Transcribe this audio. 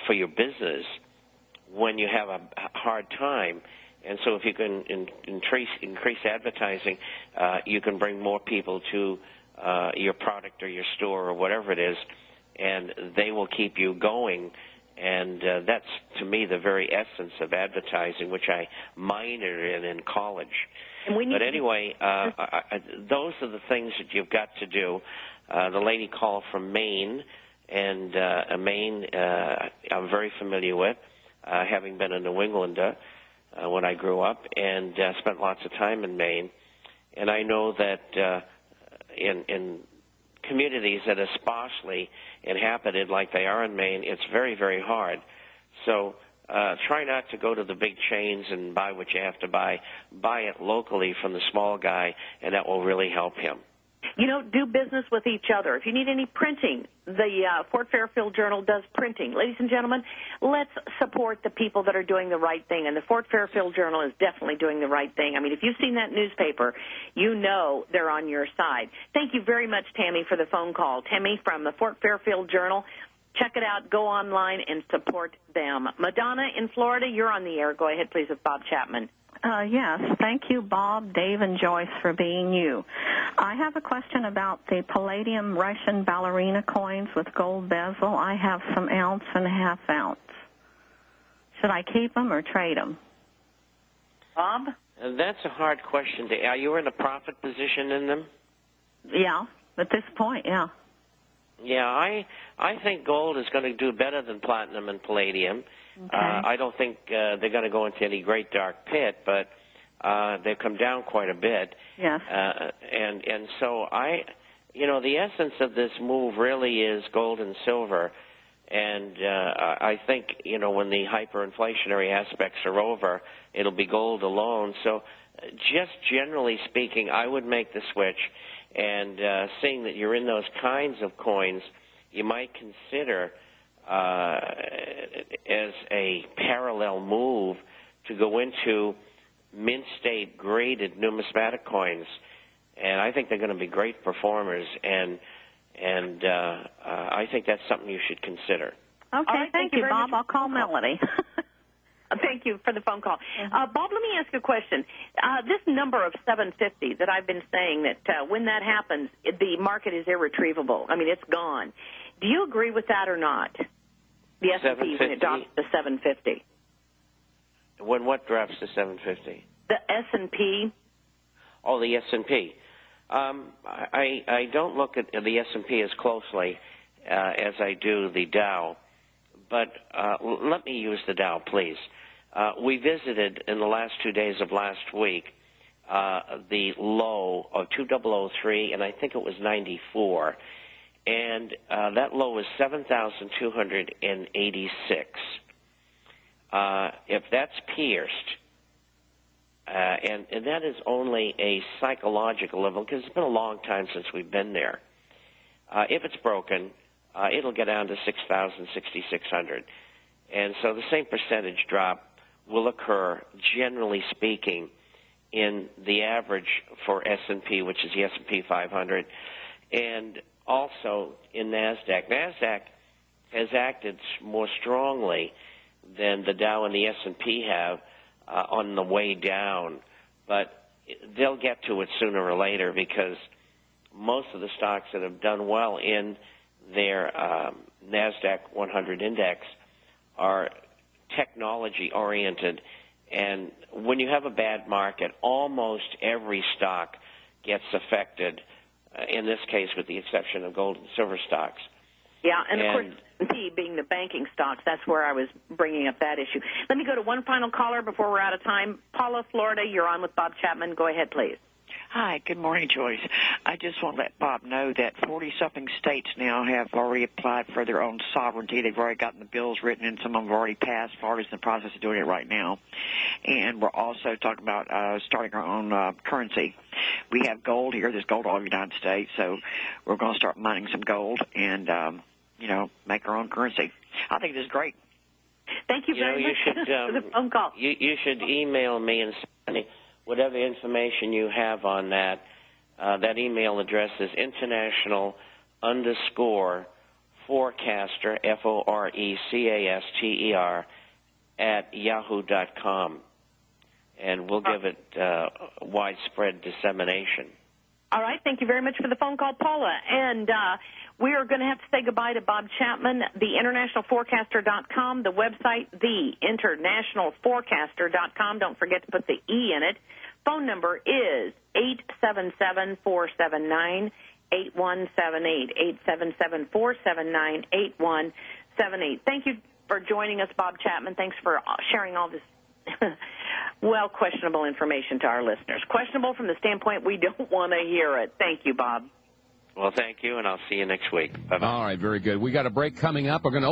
for your business when you have a hard time. And so if you can increase advertising, you can bring more people to your product or your store or whatever it is, and they will keep you going. And that's, to me, the very essence of advertising, which I minored in college. But anyway, those are the things that you've got to do. The lady called from Maine, and Maine I'm very familiar with, having been a New Englander when I grew up, and spent lots of time in Maine. And I know that in communities that are sparsely inhabited like they are in Maine, it's very, very hard. So try not to go to the big chains and buy what you have to buy. Buy it locally from the small guy, and that will really help him. You know, do business with each other. If you need any printing, the Fort Fairfield Journal does printing. Ladies and gentlemen, let's support the people that are doing the right thing, and the Fort Fairfield Journal is definitely doing the right thing. I mean, if you've seen that newspaper, you know they're on your side. Thank you very much, Tammy, for the phone call. Tammy from the Fort Fairfield Journal. Check it out. Go online and support them. Madonna in Florida, you're on the air. Go ahead, please, with Bob Chapman. Yes, thank you, Bob, Dave, and Joyce, for being you. I have a question about the palladium Russian ballerina coins with gold bezel. I have some ounce and a half ounce. Should I keep them or trade them? Bob? That's a hard question. Are you in a profit position in them? Yeah, at this point, yeah. Yeah, I think gold is going to do better than platinum and palladium. Okay. I don't think they're going to go into any great dark pit, but they've come down quite a bit. Yes. And so the essence of this move really is gold and silver. And I think, when the hyperinflationary aspects are over, it'll be gold alone. So just generally speaking, I would make the switch. And seeing that you're in those kinds of coins, you might consider as a parallel move to go into mint state graded numismatic coins. And I think they're going to be great performers, and I think that's something you should consider. Okay, right, thank you, Bob. I'll call Melody. Thank you for the phone call. Bob, let me ask you a question. This number of 750 that I've been saying, that when that happens, the market is irretrievable. I mean, it's gone. Do you agree with that or not? The S&P, when it drops to 750. When what drops to 750? The S&P. Oh, the S&P. I don't look at the S&P as closely as I do the Dow, but let me use the Dow, please. We visited in the last 2 days of last week the low of 2003, and I think it was 94, and that low was 7,286. If that's pierced, and that is only a psychological level, because it's been a long time since we've been there. If it's broken, it'll get down to 6,000, 6,600. And so the same percentage drop will occur, generally speaking, in the average for S&P, which is the S&P 500, and also in NASDAQ. NASDAQ has acted more strongly than the Dow and the S&P have on the way down, but they'll get to it sooner or later, because most of the stocks that have done well in their NASDAQ 100 index are technology-oriented, and when you have a bad market, almost every stock gets affected, in this case with the exception of gold and silver stocks. Yeah, and of course, S&P being the banking stocks, that's where I was bringing up that issue. Let me go to one final caller before we're out of time. Paula, Florida, you're on with Bob Chapman. Go ahead, please. Hi, good morning, Joyce. I just want to let Bob know that 40-something states now have already applied for their own sovereignty. They've already gotten the bills written, and some of them have already passed. Florida's in the process of doing it right now. And we're also talking about starting our own currency. We have gold here. There's gold all over the United States, so we're going to start mining some gold and, make our own currency. I think this is great. Thank you very much for the phone call. You should email me and send me whatever information you have on that. That email address is international_4 Forecaster, Forecaster, at yahoo.com. And we'll give it widespread dissemination. All right. Thank you very much for the phone call, Paula. And we are going to have to say goodbye to Bob Chapman, theinternationalforecaster.com, the website, theinternationalforecaster.com. Don't forget to put the E in it. Phone number is 877-479-8178, 877-479-8178. Thank you for joining us, Bob Chapman. Thanks for sharing all this questionable information to our listeners. Questionable from the standpoint we don't want to hear it. Thank you, Bob. Well, thank you, and I'll see you next week. Bye-bye. All right, very good. We got a break coming up. We're going to